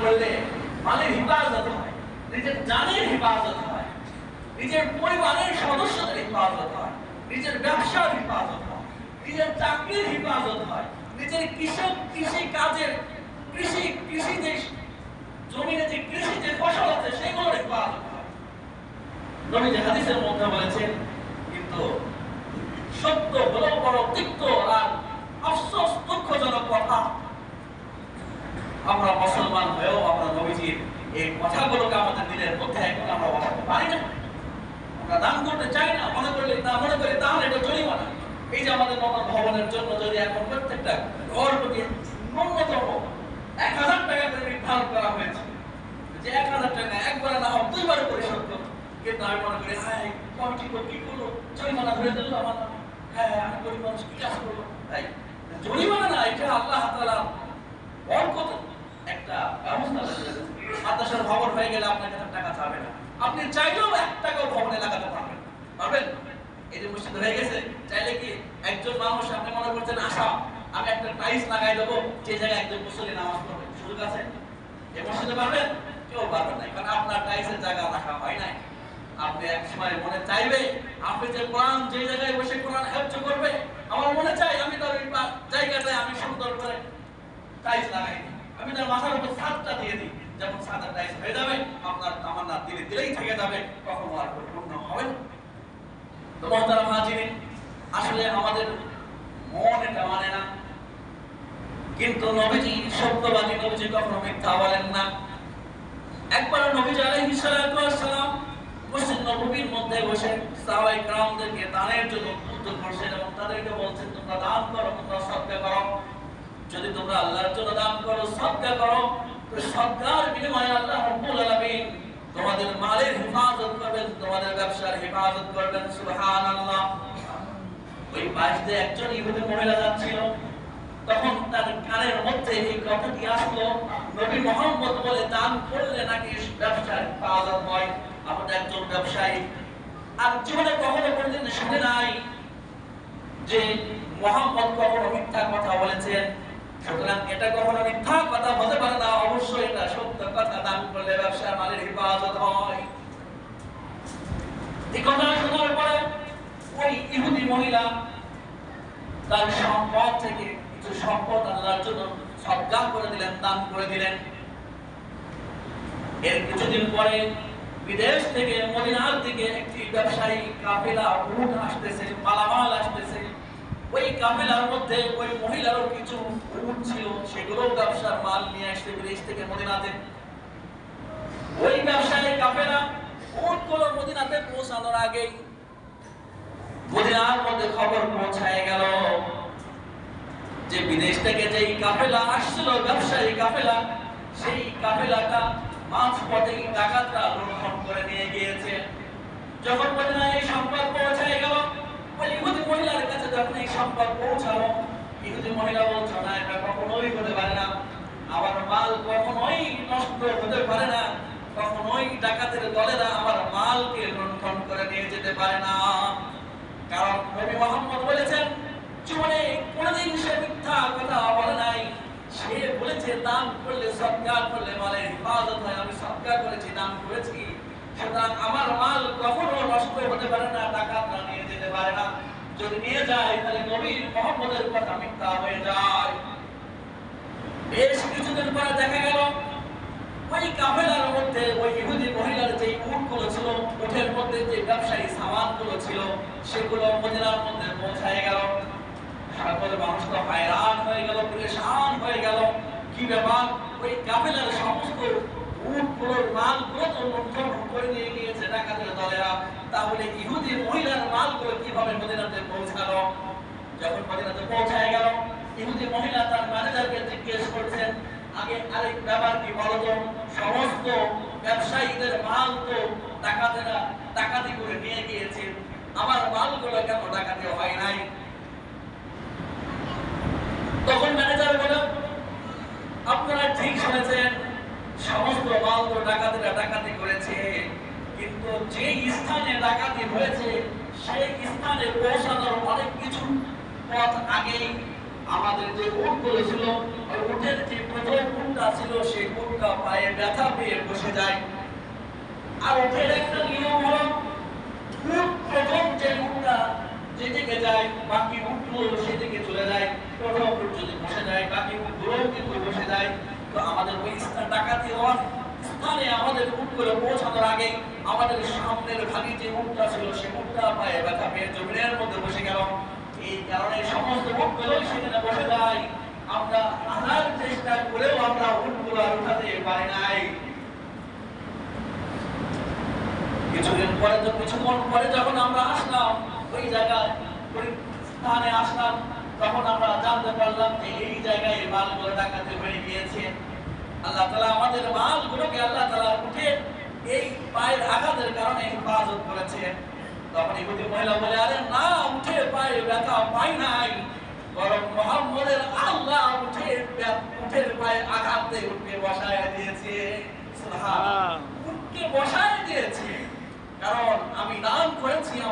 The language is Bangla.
করলে মালের হেফাজত হয়, নিজের জানের হেফাজত হয়, নিজের পরিবারের সদস্যদের হেফাজত হয়, নিজের ব্যবসার হেফাজত হয়, নিজের চাকরির হেফাজত হয়, নিজের কৃষি কাজের কৃষি যে জমিনে যে কৃষি যে ফসল আছে সেগুলোর হেফাজত হয়। নবী যে হাদিসের মধ্যে বলেছেন, কিন্তু সত্য হলেও বড় তিক্ত আর আফসোস দুঃখজনক কথা, আমরা মুসলমান হয়েও আমরা নবীজির এই কথাগুলোকে আমাদের দিলের মধ্যে এখন আমরা বলাতে পারি না। আমরা দান করতে চাই না, মনে করি তাহলে এটা জরিমানা। এই যে আমাদের নতুন ভবনের জন্য যদি এখন প্রত্যেকটা ঘর প্রতি ন্যূনতম 1000 টাকা করে নির্ধারণ করা হয়েছে, যে 1000 টাকা একবার না হোক 2 বার পরিশোধ করো, কিন্তু আমি মনে করি হ্যাঁ কমিটি কি করলো, জরিমানা ধরে দিল আমার, হ্যাঁ আমি গরিব মানুষ কি কাজ করবো, তাই জরিমানা না, এটা আল্লাহ তাআলা বরকত একটা ব্যবস্থা করেছেন। মাদ্রাসার ভবন হয়ে গেলে আপনার কাছে টাকা চাবে না, আপনি চাইলেও 1 টাকাও ভবনে লাগাতে পারবেন। এই যে মসজিদ হয়ে গেছে, চাইলে কি একজন মানুষ, আপনি মনে করছেন আশা আমি একটা টাইলস লাগাই দেবো যে জায়গায় একজন মুসল্লি নামাজ পড়বে, সুযোগ আছে? এই মসজিদে পারবেন? কেউ পারবেন না, কারণ আপনার টাইলসের জায়গা রাখা হয় নাই। আপনি এক সময় মনে চাইবে আপনি যে কোরআন যে জায়গায় বসে কোরআন হেফজ করবে, আমার মনে চাই আমি তার ওই জায়গাটায় আমি সুন্দর করে টাইলস লাগাই দিই, আমি তার মাথার উপর ছাদটা দিয়ে দিই, যেমন ছাদের টাইলস হয়ে যাবে, আপনার তামান্না দিলেই থেকে যাবে, কখনো আর পরিপূর্ণ হবে না। তো মহতারাম হাজিরিন, আসলে আমাদের মন এটা মানে না, কিন্তু নবীজি সত্যবাদী, নবীজি কখনো মিথ্যা বলেন না। একবার নবীজি আলাইহিস সালাতু ওয়াস সালাম মসজিদ নববীর মধ্যে বসে সাহাবায়ে কেরামদেরকে দানের জন্য উদ্বুদ্ধ করছেন এবং তাদেরকে বলছেন, তোমরা দান করো, তোমরা সদকা করো। যদি তোমরা আল্লাহর জন্য দান করো, সদকা করো, তো সদকার বিনিময়ে আল্লাহ রাব্বুল আলামিন তোমাদের মালের হেফাজত করবেন, তোমাদের ব্যবসার হেফাজত করবেন। সুবহানাল্লাহ। ওই পাশে একজন ইহুদি মহিলা যাচ্ছিল, তখন তার কানের মধ্যে এই কথাটি আসলো, নবী মুহাম্মদ বলে দান করলে নাকি ব্যবসার হেফাজত হয়। আমাদের একজন ব্যবসায়ী আর জীবনে কখনো কোনদিন শুনে নাই যে মুহাম্মদ কখনো মিথ্যা কথা বলেছেন, সুতরাং এটা কখনো মিথ্যা কথা হতে পারে না, অবশ্যই এটা সত্য কথা, দান করলে ব্যবসার মালের হেফাজত হয়। এই কথা শোনার পরে ওই ইহুদি মহিলা তার সম্পদ থেকে কিছু সম্পদ আল্লাহর জন্য সদকা করে দিলেন, দান করে দিলেন। এর কিছুদিন পরে বিদেশ থেকে মদিনার দিকে একটি ব্যবসায়ী কাফেলা উট আসতেছে, মালামাল আসতেছে। ওই কাফেলার মধ্যে ওই মহিলারও কিছু উট ছিল, সেগুলো ব্যবসার মাল নিয়ে আসতে বিদেশ থেকে মদিনাতে। ওই ব্যবসায়ী কাফেলা উটগুলো মদিনাতে পৌঁছানোর আগেই মদিনার মধ্যে খবর পৌঁছায় গেল যে বিদেশ থেকে যেই কাফেলা আসছিল, ব্যবসায়ী কাফেলা, সেই কাফেলাটা মাঝপথে ডাকাতরা লুণ্ঠন করে নিয়ে গিয়েছে। যখন মদিনায় এই সংবাদ পৌঁছায় গেল, ওই ইহুদি মহিলার কাছে যখন এই সংবাদ পৌঁছালো, ইহুদি মহিলা বলছে, না এটা কখনোই হতে পারে না, আমার মাল কখনোই নষ্ট হতে পারে না, কখনোই ডাকাতের দলেরা আমার মালকে লুণ্ঠন করে নিয়ে যেতে পারে না। কারণ নবী মুহাম্মদ বলেছেন, জীবনে কোনদিন সে মিথ্যা কথা বলে নাই। সে বলেছে দান করলে, সদকা করলে মালের হেফাজত হয়, আমি সদকা করেছি, দান করেছি, সুতরাং আমার মাল কখনো নষ্ট হতে পারে না, ডাকাতরা নিয়ে যেতে পারে না। যদি নিয়ে যায় তাহলে নবী মুহাম্মদের কথা মিথ্যা হয়ে যায়। বেশ কিছুদিন পরে দেখা গেল ওই কাফেলার মধ্যে ওই ইহুদি মহিলার যে উটগুলো ছিল, উটের মধ্যে যে ব্যবসায়ী সামানগুলো ছিল, সেগুলো মদিনার মধ্যে পৌঁছায় গেল। সকল মানুষ তো হয়রান হয়ে গেল, পরেশান হয়ে গেল, কি ব্যাপার, ওই কাফেলার সমস্ত উটগুলোর মালগুলো তো লুণ্ঠন করে নিয়ে গিয়েছে ডাকাতের দলেরা, তাহলে ইহুদি মহিলার মালগুলো কিভাবে মদিনাতে পৌঁছালো? যখন মদিনাতে পৌঁছায় গেল, ইহুদি মহিলা তার ম্যানেজারকে জিজ্ঞেস করছেন, আগে আরেক ব্যাপার কি বলতো, সমস্ত ব্যবসায়ীদের মাল তো ডাকাতেরা ডাকাতি করে নিয়ে গিয়েছে, আমার মালগুলো কেন ডাকাতি হয় নাই? তখন ম্যানেজার বলে, আপনারা ঠিক শুনেছেন, সমস্ত মাল তো ডাকাতেরা ডাকাতি করেছে, কিন্তু যে স্থানে ডাকাতি হয়েছে সেই স্থানে পৌঁছানোর অনেক কিছু পথ আগেই আমাদের যে উটগুলো ছিল, ওই উটের যে প্রথম উটটা ছিল, সেই উটটা উটটা পায়ে ব্যথা পেয়ে বসে যায়। আর উটের একটা নিয়ম হলো উট প্রথম যে উটটা যেদিকে যায় বাকি উটগুলো সেদিকে চলে যায়। প্রথম উট যদি বসে যায় বাকি উটগুলো কিন্তু বসে যায়। তো আমাদের ওই স্থান ডাকাতি হওয়ার স্থানে আমাদের উটগুলো পৌঁছানোর আগে আমাদের সামনের ভাগে যে উটটা ছিল সে উটটা পায়ে ব্যথা পেয়ে জমিনের মধ্যে বসে গেল। এই কারণে সমস্ত উটগুলো সেখানে বসে যায়। আমরা আনার চেষ্টা করেও আমরা উটগুলো আর উঠাতে পারি নাই। কিছুক্ষণ পরে যখন আমরা আসলাম ওই জায়গায় স্থানে আসলাম, তখন আমরা জানতে পারলাম যে এই জায়গায় মালগুলো ডাকাতি হয়ে গিয়েছে। আল্লাহ তাআলা আমাদের মালগুলোকে আল্লাহ তাআলা উঠে এই পায়ের আঘাতের কারণে হেফাজত করেছে। তখন ইহুদি মহিলা বলে, আরে না, উঠে পায়ে ব্যথা পাই নাই, বরং মুহাম্মদের আল্লাহ উঠের পায়ে আঘাত দিয়ে উঠকে বসায় দিয়েছে। সুবহানাল্লাহ, উঠকে বসায় দিয়েছে, কারণ আমি নাম করেছি